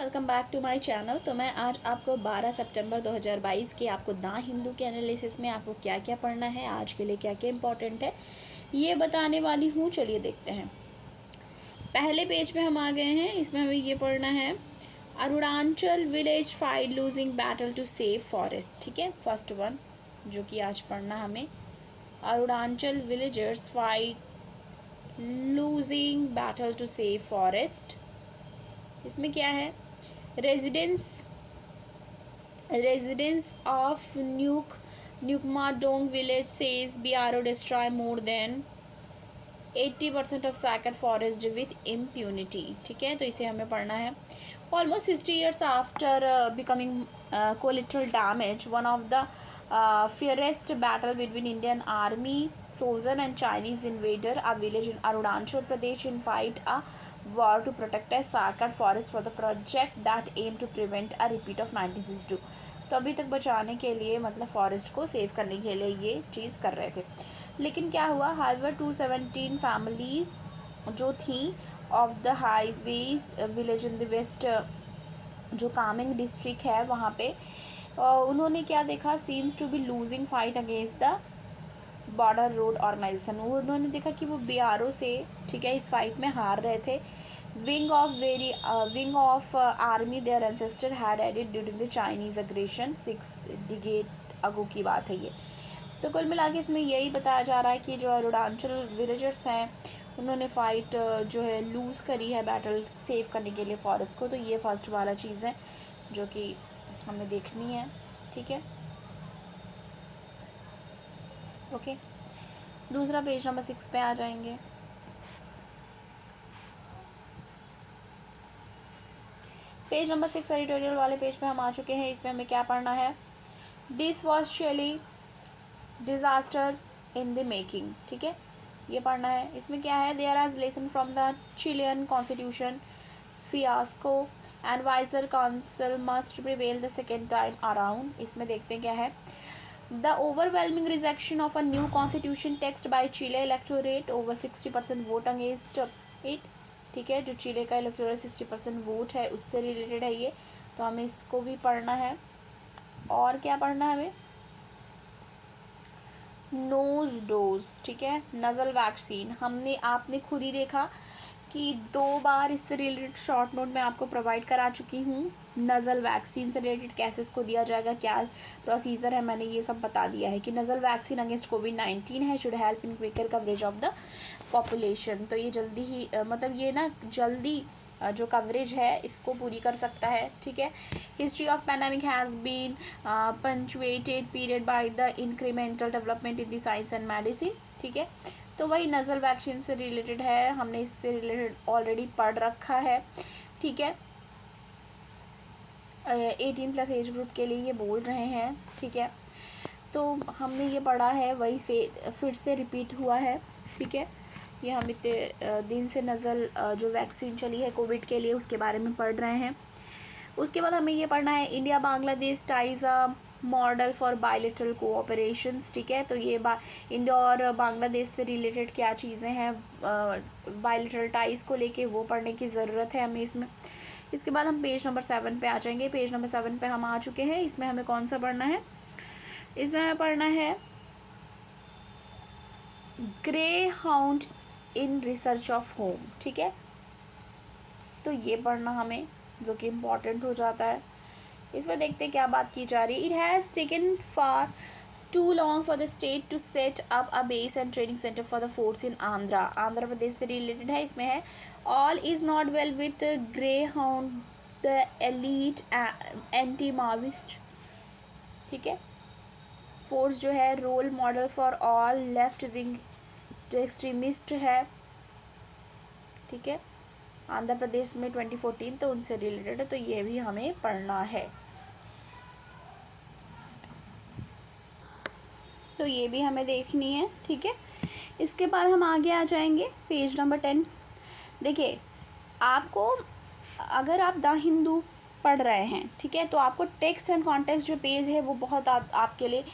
Welcome back to my channel. तो मैं आज आपको 12 सितंबर 2022 के आपको द हिंदू के एनालिसिस में आपको क्या क्या पढ़ना है, आज के लिए क्या क्या इम्पोर्टेंट है, ये बताने वाली हूँ। चलिए देखते हैं। पहले पेज पे हम आ गए हैं। इसमें हमें ये पढ़ना है, Arunachal village fight losing battle to save forest. ठीक है, फर्स्ट वन जो कि आज पढ़ना हमें, Arunachal villagers fight losing battle to save forest. इसमें क्या है, residents of Nukmadong village says BRO destroy more than 80% of sacred forest with impunity। ठीक है, तो इसे हमें पढ़ना है। Almost 60 years after becoming collateral damage, one of the fiercest battle between Indian army soldier and Chinese invader a village in Arunachal Pradesh in fight a war to protect a sacred forest for the project that aim to prevent a repeat of 1962। तो अभी तक बचाने के लिए, मतलब forest को save करने के लिए ये चीज़ कर रहे थे। लेकिन क्या हुआ, हाईवे 217 फैमिलीज जो थी off the highways village in the west, जो कामिंग डिस्ट्रिक्ट है वहाँ पे, उन्होंने क्या देखा, seems to be losing fight against the border road organisation. उन्होंने देखा कि वो BRO से, ठीक है, इस फाइट में हार रहे थे। Wing of army their ancestor had added during the Chinese aggression 6 decade ago की बात है ये। तो कुल मिला के इसमें यही बताया जा रहा है कि जो अरुणाचल विलेजर्स हैं उन्होंने फ़ाइट जो है लूज़ करी है, बैटल सेव करने के लिए फॉरेस्ट को। तो ये फर्स्ट वाला चीज़ है जो कि हमें देखनी है। ठीक है, ओके। दूसरा पेज नंबर 6 पे आ जाएंगे। पेज नंबर 6 एडिटोरियल वाले पेज पे हम आ चुके हैं। इसमें हमें क्या पढ़ना है, this was Chile disaster in the making. ठीक है, ये पढ़ना है। इसमें क्या है, there are lesson from the Chilean constitution fiasco and wiser counsel must prevail the second time around. इसमें देखते हैं क्या है, the overwhelming rejection of a new constitution text by Chile electorate, over 60% vote against it. ठीक है, जो चिले का electorate 60% vote है उससे रिलेटेड है ये, तो हमें इसको भी पढ़ना है। और क्या पढ़ना है हमें, नोज डोज। ठीक है, नज़ल वैक्सीन, आपने खुद ही देखा कि 2 बार इससे रिलेटेड शॉर्ट नोट में आपको प्रोवाइड करा चुकी हूँ। नज़ल वैक्सीन से रिलेटेड कैसे इसको दिया जाएगा, क्या प्रोसीजर है, मैंने ये सब बता दिया है कि नज़ल वैक्सीन अगेंस्ट कोविड-19 है, should help in quicker coverage of the population. तो ये जल्दी ही मतलब ये ना जल्दी जो कवरेज है इसको पूरी कर सकता है। ठीक है, history of pandemic has been punctuated period by the incremental development in the science and medicine. ठीक है, तो वही नज़ल वैक्सीन से रिलेटेड है, हमने इससे रिलेटेड ऑलरेडी पढ़ रखा है। ठीक है, 18+ एज ग्रुप के लिए ये बोल रहे हैं। ठीक है, तो हमने ये पढ़ा है, वही फिर से रिपीट हुआ है। ठीक है, ये हम इतने दिन से नज़ल जो वैक्सीन चली है कोविड के लिए उसके बारे में पढ़ रहे हैं। उसके बाद हमें ये पढ़ना है, India Bangladesh ties a model for bilateral cooperations. ठीक है, तो ये इंडिया और बांग्लादेश से रिलेटेड क्या चीज़ें हैं बायलेटरल टाइज को लेके, वो पढ़ने की ज़रूरत है हमें इसमें। इसके बाद हम पेज नंबर 7 पे आ जाएंगे। पेज नंबर 7 पे हम आ चुके हैं। इसमें हमें कौन सा पढ़ना है, इसमें हमें पढ़ना है grey hound in research of home. ठीक है, तो ये पढ़ना हमें, जो कि इम्पॉर्टेंट हो जाता है। इसमें देखते हैं क्या बात की जा रही है। It has taken far too long for the state to set up a base and training centre for the force in Andhra Pradesh से रिलेटेड है। इसमें है, all is not well with Greyhound the elite anti Maoist. ठीक है, force जो है role model for all left wing जो extremist है। ठीक है, आंध्र प्रदेश में 2014, तो उनसे रिलेटेड है, तो ये भी हमें पढ़ना है। तो ये भी हमें देखनी है। ठीक है, इसके बाद हम आगे आ जाएंगे पेज नंबर 10। देखिए, आपको अगर आप द हिंदू पढ़ रहे हैं, ठीक है, तो आपको टेक्स्ट एंड कॉन्टेक्स्ट जो पेज है वो बहुत आपके लिए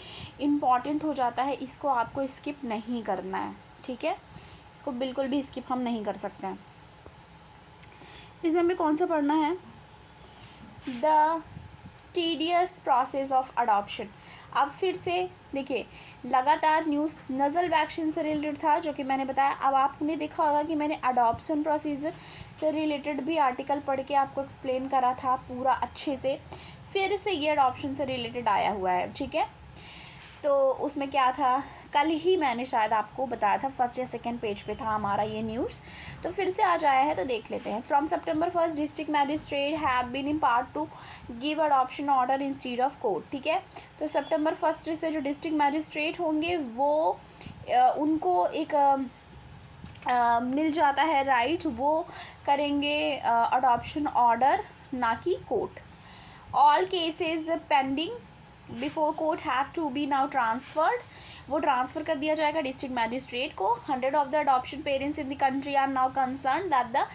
इम्पॉर्टेंट हो जाता है। इसको आपको स्किप नहीं करना है। ठीक है, इसको बिल्कुल भी स्किप हम नहीं कर सकते हैं। इसमें हमें कौन सा पढ़ना है, the tedious process of adoption. अब फिर से देखिए, लगातार न्यूज़ नज़ल वैक्सीन से रिलेटेड था जो कि मैंने बताया। अब आपने देखा होगा कि मैंने अडॉप्शन प्रोसीजर से रिलेटेड भी आर्टिकल पढ़ के आपको एक्सप्लेन करा था पूरा अच्छे से। फिर से ये अडॉप्शन से रिलेटेड आया हुआ है, ठीक है। तो उसमें क्या था, कल ही मैंने शायद आपको बताया था, फर्स्ट या सेकंड पेज पे था हमारा ये न्यूज़। तो फिर से आज आया है, तो देख लेते हैं। From September 1 district magistrate have been impart to give adoption order instead of court, ठीक है। तो September 1 से जो डिस्ट्रिक्ट मैजिस्ट्रेट होंगे वो उनको एक मिल जाता है राइट, वो करेंगे अडॉप्शन ऑर्डर, ना कि court. All cases pending before court have to be now transferred, वो ट्रांसफ़र कर दिया जाएगा डिस्ट्रिक्ट मैजिस्ट्रेट को। 100 of the adoption parents in the country are now concern that the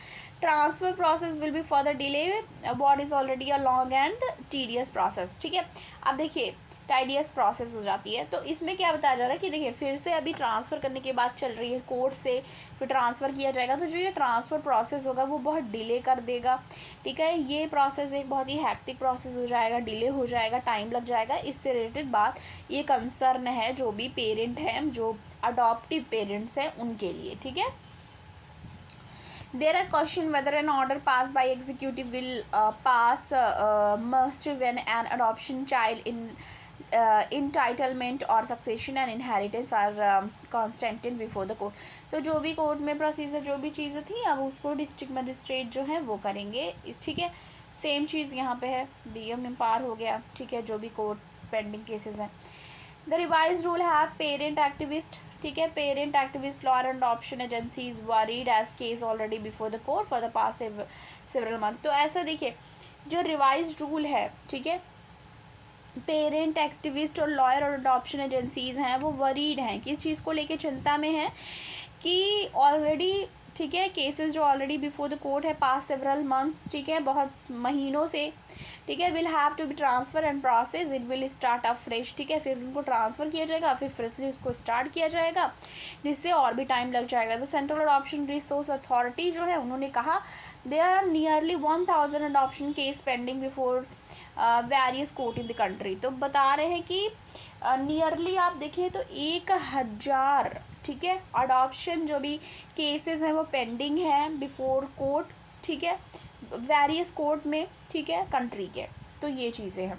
transfer process will be further delay what is already a long and tedious process, ठीक है। अब देखिए टाइडियस process हो जाती है, तो इसमें क्या बताया जा रहा है कि देखिए फिर से अभी ट्रांसफ़र करने की बात चल रही है कोर्ट से, फिर ट्रांसफ़र किया जाएगा। तो जो ये ट्रांसफ़र प्रोसेस होगा वो बहुत डिले कर देगा, ठीक है। ये प्रोसेस एक बहुत ही हैक्टिक प्रोसेस हो जाएगा, डिले हो जाएगा, टाइम लग जाएगा। इससे रिलेटेड बात, ये कंसर्न है जो भी पेरेंट हैं, जो अडॉप्टिव पेरेंट्स हैं उनके लिए, ठीक है। There are question whether an order passed by executive will pass must when an adoption child in entitlement or succession and inheritance are constituted before the court। तो जो भी कोर्ट में प्रोसीजर, जो भी चीज़ें थी, अब उसको डिस्ट्रिक्ट मजिस्ट्रेट जो है वो करेंगे, ठीक है। सेम चीज़ यहाँ पे है, डीएम इम्पावर हो गया, ठीक है, जो भी कोर्ट पेंडिंग केसेस हैं। The revise rule have parent activist, ठीक है, parent activist law and adoption agencies worried as case already before the court for the past several month. तो ऐसा देखिए, जो रिवाइज रूल है, ठीक है, पेरेंट एक्टिविस्ट और लॉयर और अडॉप्शन एजेंसीज हैं वो वरीड हैं, किस चीज़ को लेके चिंता में है कि ऑलरेडी, ठीक है, केसेस जो ऑलरेडी बिफोर द कोर्ट है पास्ट सेवरल मंथ्स, ठीक है, बहुत महीनों से, ठीक है, will have to be transfer and process, it will start up fresh, ठीक है। फिर उनको ट्रांसफ़र किया जाएगा, फिर फ्रेशली उसको स्टार्ट किया जाएगा, जिससे और भी टाइम लग जाएगा। The central adoption resource authority जो है उन्होंने कहा there are nearly 1000 adoption case pending before various court in the country. तो बता रहे हैं कि नियरली आप देखें तो 1000, ठीक है, अडॉप्शन जो भी केसेस हैं वो पेंडिंग हैं बिफोर कोर्ट, ठीक है, वेरियस कोर्ट में, ठीक है, कंट्री के। तो ये चीज़ें हैं।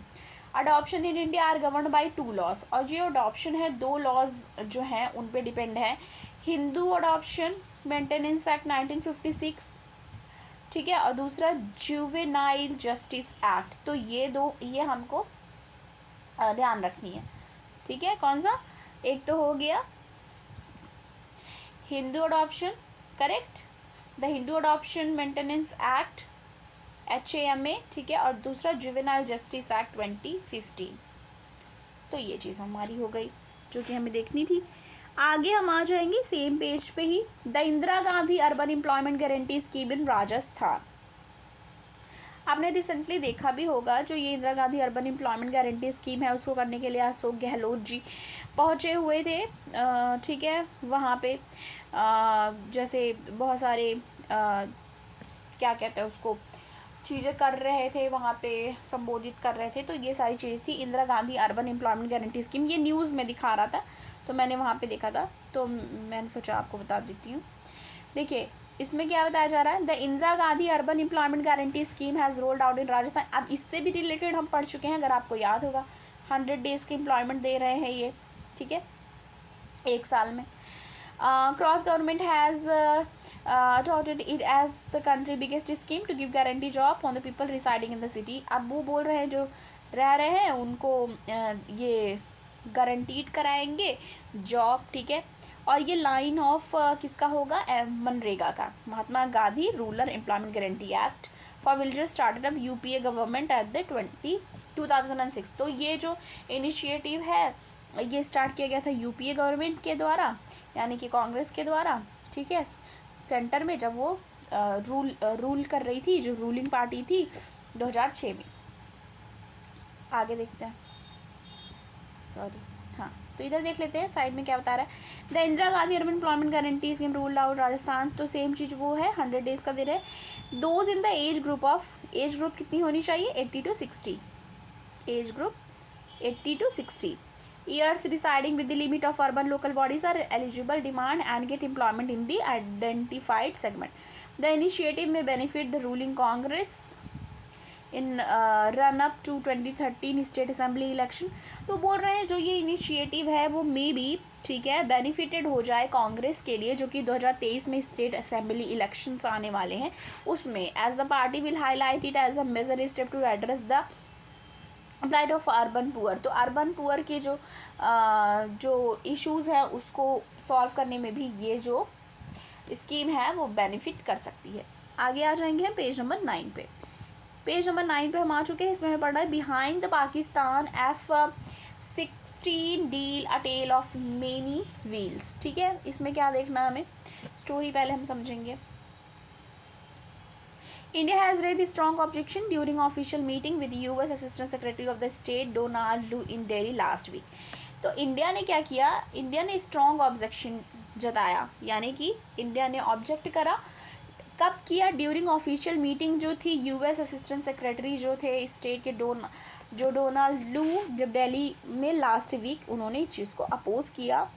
Adoption in India are govern by 2 laws, और जो अडॉप्शन है 2 लॉज जो हैं उन पे डिपेंड है। हिंदू अडॉप्शन मेंटेनेंस एक्ट 1956, ठीक है, और दूसरा जुवेनाइल जस्टिस एक्ट। तो ये हमको ध्यान रखनी है, ठीक है। कौन सा, एक तो हो गया Hindu adoption, correct, the Hindu adoption maintenance act HAMA, ठीक है, और दूसरा जुवेनाइल जस्टिस एक्ट 2015। तो ये चीज़ हमारी हो गई जो कि हमें देखनी थी। आगे हम आ जाएंगे सेम पेज पे ही, the Indira Gandhi urban employment guarantee scheme in Rajasthan. आपने रिसेंटली देखा भी होगा, जो ये Indira Gandhi urban employment guarantee scheme है उसको करने के लिए अशोक गहलोत जी पहुँचे हुए थे, ठीक है। वहाँ पे जैसे बहुत सारे क्या कहते हैं उसको, चीज़ें कर रहे थे, वहाँ पे संबोधित कर रहे थे। तो ये सारी चीज़ें थी Indira Gandhi urban employment guarantee scheme. ये न्यूज़ में दिखा रहा था तो मैंने वहाँ पे देखा था, तो मैंने सोचा आपको बता देती हूँ। देखिए इसमें क्या बताया जा रहा है, the Indira Gandhi urban employment guarantee scheme has rolled out in Rajasthan. अब इससे भी रिलेटेड हम पढ़ चुके हैं, अगर आपको याद होगा, 100 डेज़ की एम्प्लॉयमेंट दे रहे हैं ये, ठीक है, 1 साल में। Cross government has touted it as the country biggest scheme to give guarantee job on the people residing in the city। अब वो बोल रहे हैं जो रह रहे हैं उनको ये गारंटीड कराएंगे जॉब, ठीक है। और ये लाइन ऑफ किसका होगा, मनरेगा का, Mahatma Gandhi rural employment guarantee act for villagers started up UPA government at the 2006। तो ये जो इनिशिएटिव है ये स्टार्ट किया गया था UPA गवर्नमेंट के द्वारा, यानी कि कांग्रेस के द्वारा, ठीक है, सेंटर में, जब वो रूल कर रही थी, जो रूलिंग पार्टी थी 2006 में। आगे देखते हैं, सॉरी, हाँ, तो इधर देख लेते हैं साइड में क्या बता रहा है। The Indira Gandhi urban employment guarantee scheme ruled out Rajasthan, तो सेम चीज़ वो है, 100 डेज का दे रहे हैं। Those in the age group कितनी होनी चाहिए, 80 to 60, age group 80 to 60 years residing with the limit of urban local bodies are eligible demand and get employment in the identified segment. The initiative may benefit the ruling Congress in run up to 2013 state assembly election. तो बोल रहे हैं जो ये initiative है वो may be, ठीक है, बेनिफिटेड हो जाए कांग्रेस के लिए, जो कि 2023 में स्टेट असेंबली इलेक्शंस आने वाले हैं उसमें, as the party will highlight it as a major step to address the applied of urban poor. तो अर्बन पुअर के जो इश्यूज़ है उसको सॉल्व करने में भी ये जो स्कीम है वो बेनिफिट कर सकती है। आगे आ जाएंगे हम पेज नंबर 9 पे। पेज नंबर 9 पे हम आ चुके हैं। इसमें हमें पढ़ना है behind the Pakistan F-16 deal a tale of many wheels. ठीक है, इसमें क्या देखना है हमें, स्टोरी पहले हम समझेंगे। India has raised a strong objection during official meeting with US Assistant Secretary of the State Donald Lu in Delhi last week. तो इंडिया ने क्या किया, इंडिया ने स्ट्रॉन्ग ऑब्जेक्शन जताया, यानी कि इंडिया ने ऑब्जेक्ट करा। कब किया, ड्यूरिंग ऑफिशियल मीटिंग जो थी यूएस असिस्टेंट सेक्रेटरी जो थे स्टेट के डोनाल्ड लू, जब दिल्ली में लास्ट वीक उन्होंने इस चीज़ को अपोज किया।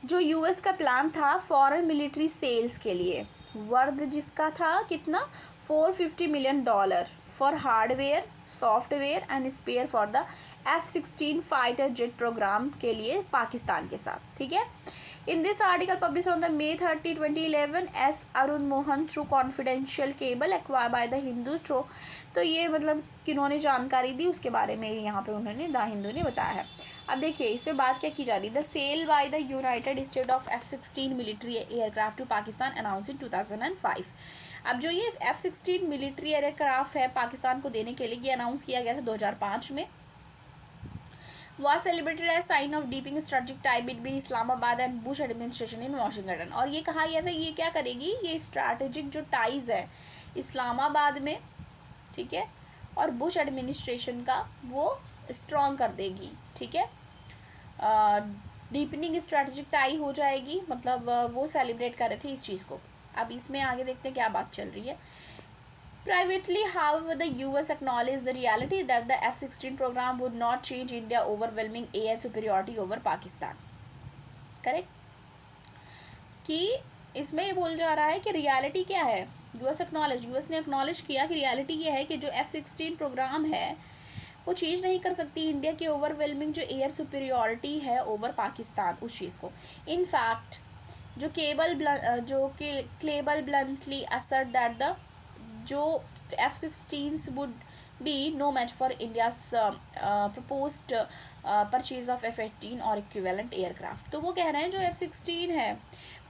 जो यूएस का प्लान था फॉरेन मिलिट्री सेल्स के लिए, वर्थ जिसका था कितना, $450 million for hardware, software and spare for the F-16 fighter jet programme के लिए पाकिस्तान के साथ। ठीक है, in this article publish on the May 30, 2011 S Arun Mohan through confidential cable acquire by the Hindu through. तो ये मतलब किन्होंने जानकारी दी उसके बारे में यहाँ पे उन्होंने द हिंदू ने बताया है। अब देखिए इसमें बात क्या की जा रही है, the sale by the United State of F-16 military aircraft to Pakistan announce in 2005। अब जो ये F-16 मिलिट्री एयरक्राफ्ट है पाकिस्तान को देने के लिए ये अनाउंस किया गया था 2005 में। was celebrated as sign of deepening strategic tie between Islamabad and Bush administration in Washington. और ये कहा गया था ये क्या करेगी, ये स्ट्रैटेजिक जो टाइज है इस्लामाबाद में, ठीक है, और बुश एडमिनिस्ट्रेशन का वो स्ट्रॉन्ग कर देगी। ठीक है, डीपनिंग स्ट्रैटेजिक टाई हो जाएगी, मतलब वो सेलिब्रेट कर रहे थे इस चीज़ को। अब इसमें आगे देखते हैं क्या बात चल रही है। Privately, however, the US acknowledged the reality that the F-16 program would not change India overwhelming air superiority over Pakistan. Correct? कि इसमें ये बोल जा रहा है कि रियलिटी क्या है, यूएस ने एक्नॉलेज किया कि रियलिटी ये है कि जो F-16 प्रोग्राम है वो चीज़ नहीं कर सकती इंडिया की ओवरवेलमिंग जो एयर सुपीरियॉरिटी है ओवर पाकिस्तान, उस चीज़ को। इनफैक्ट जो क्लेबल ब्लंटली असर्ट दैट द जो F-16s would be no match for India's proposed purchase of F-18 और equivalent aircraft। तो वो कह रहे हैं जो F-16 है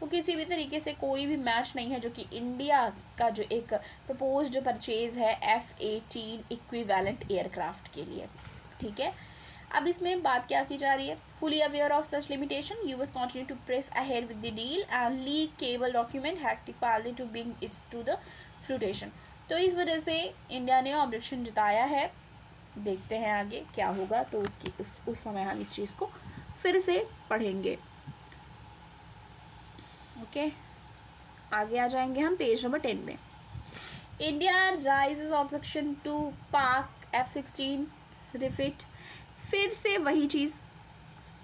वो किसी भी तरीके से कोई भी मैच नहीं है जो कि इंडिया का जो एक proposed purchase है F-18 equivalent aircraft के लिए। ठीक है, अब इसमें बात क्या की जा रही है, fully aware of such limitation, US continue to press ahead with the deal and leak cable document hectic parley to bring it to the fruition। तो इस वजह से इंडिया ने ऑब्जेक्शन जताया है। देखते हैं आगे क्या होगा, तो उस समय हम इस चीज़ को फिर से पढ़ेंगे। ओके, आगे आ जाएंगे हम पेज नंबर 10 में। इंडिया राइजेस ऑब्जेक्शन टू पाक F-16 रिफिट। फिर से वही चीज़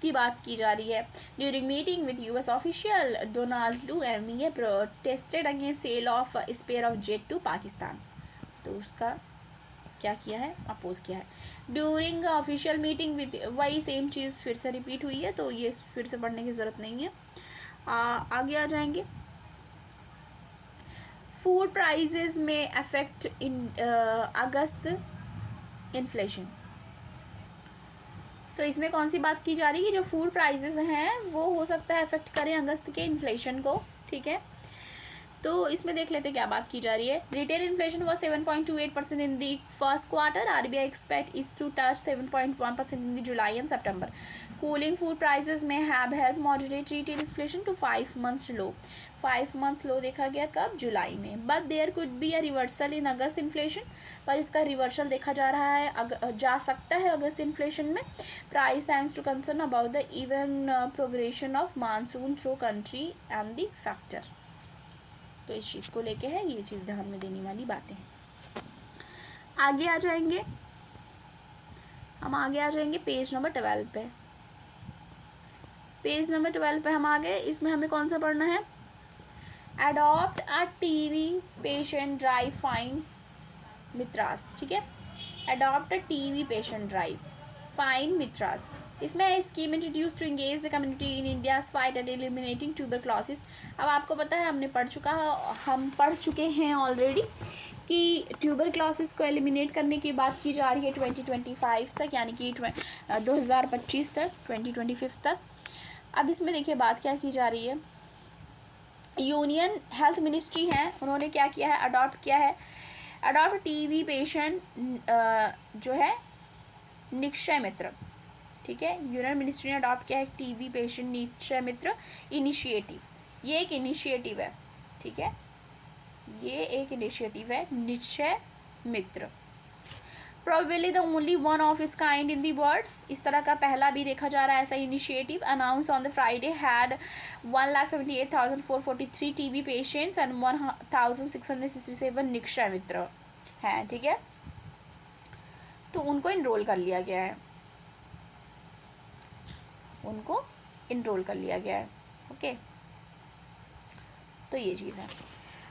की बात की जा रही है। During meeting with US official Donald Lu MEA protested against sale of spare of jet to Pakistan. तो उसका क्या किया है, अपोज किया है। ड्यूरिंग ऑफिशियल मीटिंग विद, वही सेम चीज़ फिर से रिपीट हुई है, तो ये फिर से पढ़ने की ज़रूरत नहीं है। आगे आ जाएंगे। फूड प्राइजेज में अफेक्ट इन अगस्त इन्फ्लेशन। तो इसमें कौन सी बात की जा रही है कि जो फूड प्राइसेस हैं वो हो सकता है अफेक्ट करें अगस्त के इन्फ्लेशन को। ठीक है, तो इसमें देख लेते क्या बात की जा रही है। Retail inflation was 7.28% in the first quarter. RBI expect is to touch 7.1% in the July and September. Cooling food prices में have help moderate retail inflation to 5 month low. 5 month low देखा गया कब? जुलाई में। But there could be a reversal in August inflation, पर इसका reversal देखा जा रहा है, जा सकता है अगस्त इन्फ्लेशन में। Price thanks to concern about the even progression of monsoon through country and the factor. तो इस चीज़ को लेके है, ये चीज़ ध्यान में देने वाली बातें हैं। आगे आ जाएंगे पेज नंबर 12 पे। पेज नंबर 12 पे हम आ गए। इसमें हमें कौन सा पढ़ना है? Adopt a TB patient drive fine मित्रास, ठीक है। Adopt a TB patient drive fine मित्रास। इसमें है scheme introduce to engage the community in India's fight at eliminating tuberculosis. अब आपको पता है, हम पढ़ चुके हैं ऑलरेडी कि ट्यूबरक्लोसिस को एलिमिनेट करने की बात की जा रही है 2025 तक, यानी कि 2025 तक, 2025 तक। अब इसमें देखिए बात क्या की जा रही है। यूनियन हेल्थ मिनिस्ट्री है, उन्होंने क्या किया है? अडॉप्ट किया है। अडॉप्ट टीबी पेशेंट जो है निक्षय मित्र, ठीक है। यूनियन मिनिस्ट्री ने अडॉप्ट किया है टीबी पेशेंट निक्षय मित्र इनिशिएटिव। ये एक इनिशिएटिव है, ठीक है, ये एक इनिशिएटिव है निक्षय मित्र। Probably the only one of its kind in the world। इस तरह का पहला भी देखा जा रहा है ऐसा initiative. Announce on the Friday had 1,78,443 TB patients and 1,667 Nikshay Mitra हैं, ठीक है। तो उनको इनरोल कर लिया गया है, ओके। तो ये चीज़ है।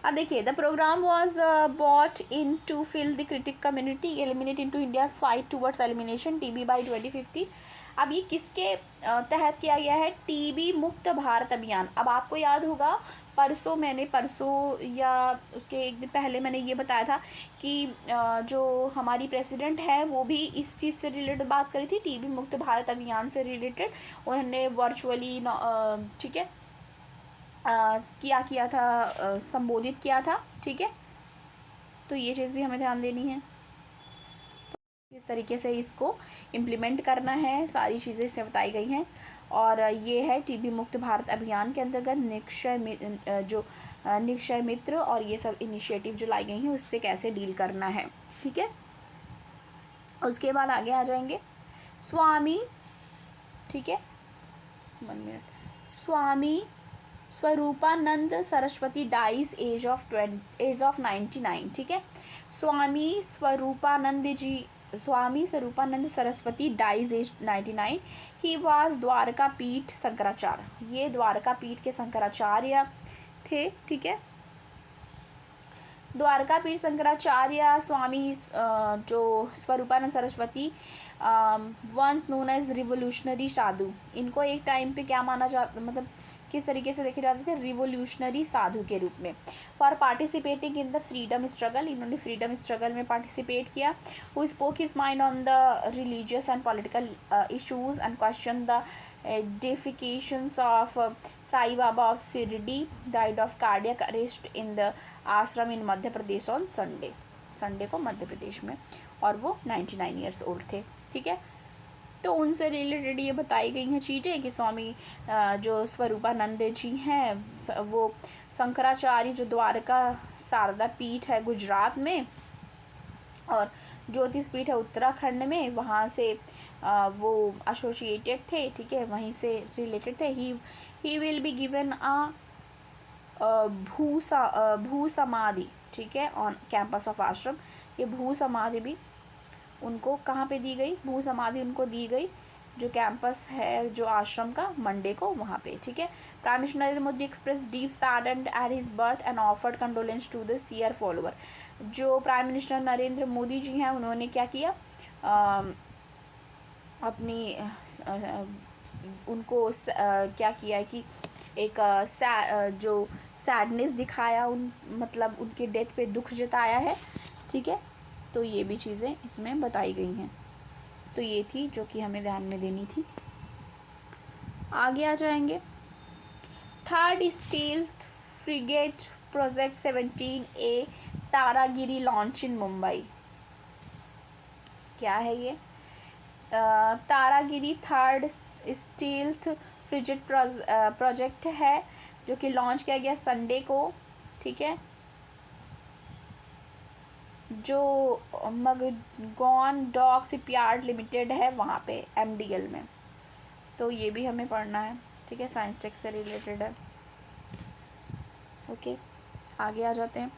अब देखिए, the programme was bought in to fill the critic community eliminate in to India's fight towards elimination TB by 2050। अब ये किसके तहत किया गया है? टीबी मुक्त भारत अभियान। अब आपको याद होगा परसों या उसके एक दिन पहले मैंने ये बताया था कि जो हमारी प्रेसिडेंट है वो भी इस चीज़ से रिलेटेड बात करी थी, टीबी मुक्त भारत अभियान से रिलेटेड। उन्होंने वर्चुअली, ठीक है, किया था, संबोधित किया था, ठीक है। तो ये चीज़ भी हमें ध्यान देनी है, तो इस तरीके से इसको इम्प्लीमेंट करना है, सारी चीज़ें इससे बताई गई हैं। और ये है टीबी मुक्त भारत अभियान के अंतर्गत निक्षय मित्र और ये सब इनिशिएटिव जो लाई गई हैं उससे कैसे डील करना है, ठीक है। उसके बाद आगे आ जाएंगे स्वामी, ठीक है, 1 minute. Swami Swaroopanand Saraswati dies age of 99, ठीक है। Swami Swaroopanand Saraswati dies age 99। He was Dwarka Peeth Shankaracharya. ये द्वारका पीठ के शंकराचार्य थे, ठीक है। द्वारका पीठ शंकराचार्य स्वामी जो Swaroopanand Saraswati once known as revolutionary sadhu. इनको एक टाइम पे क्या माना जाता, मतलब किस तरीके से देखे जाते थे? रिवोल्यूशनरी साधु के रूप में। For participating in the freedom struggle, इन्होंने फ्रीडम स्ट्रगल में पार्टिसिपेट किया। Who spoke his mind on the religious and political issues and question the edifications of Sai Baba of Shirdi, died of cardiac arrest in the ashram in Madhya Pradesh on Sunday को मध्य प्रदेश में, और वो 99 years old थे, ठीक है। तो उनसे related ये बताई गई हैं चीज़ें कि स्वामी जो स्वरूपानंद जी हैं वो शंकराचार्य जो द्वारका शारदा पीठ है गुजरात में और ज्योतिष पीठ है उत्तराखंड में, वहाँ से वो एसोसिएटेड थे, ठीक है, वहीं से रिलेटेड थे। ही विल बी गिवन भू समाधि, ठीक है, ऑन कैंपस ऑफ आश्रम। ये भू समाधि भी उनको कहाँ पे दी गई? भू समाधि उनको दी गई जो कैंपस है जो आश्रम का, मंडे को, वहाँ पे, ठीक है। Prime minister Narendra Modi expressed deep saddened at his birth and offered condolence to the sear follower. जो प्राइम मिनिस्टर नरेंद्र मोदी जी हैं उन्होंने क्या किया? अपनी उनको क्या किया कि एक जो सैडनेस दिखाया, मतलब उनके डेथ पे दुख जताया है, ठीक है। तो ये भी चीज़ें इसमें बताई गई हैं। तो ये थी जो कि हमें ध्यान में देनी थी। आगे आ जाएंगे। Third stealth frigate project 17A Taragiri launch in Mumbai. क्या है ये? Taragiri third stealth frigid project है जो कि लॉन्च किया गया संडे को, ठीक है, जो मगगॉन डॉक शिपयार्ड लिमिटेड है वहाँ पे MDL में। तो ये भी हमें पढ़ना है, ठीक है, साइंस टेक से रिलेटेड है। ओके, आगे आ जाते हैं,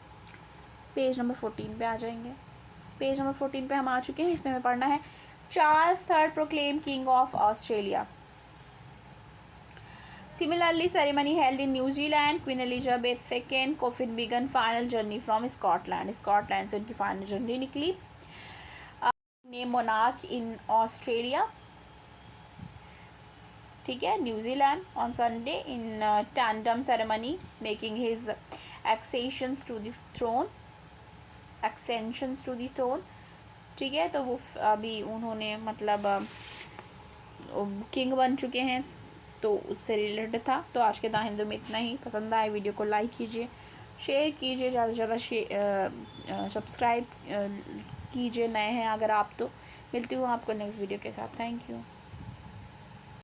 पेज नंबर 14 पे आ जाएंगे। पेज नंबर 14 पे हम आ चुके हैं। इसमें हमें पढ़ना है Charles third proclaim king of Australia. Similarly, ceremony held in New Zealand. Queen Elizabeth II coffin began final journey from Scotland. Scotland से उनकी final journey निकली। Name monarch in Australia, ठीक है, New Zealand on Sunday in tandem ceremony making his accessions to the throne, ठीक है। तो वो अभी उन्होंने मतलब किंग बन चुके हैं, तो उससे रिलेटेड था। तो आज के द हिंदू में इतना ही। पसंद आए वीडियो को लाइक कीजिए, शेयर कीजिए, ज़्यादा से ज़्यादा सब्सक्राइब कीजिए नए हैं अगर आप। तो मिलती हूँ आपको नेक्स्ट वीडियो के साथ। Thank you.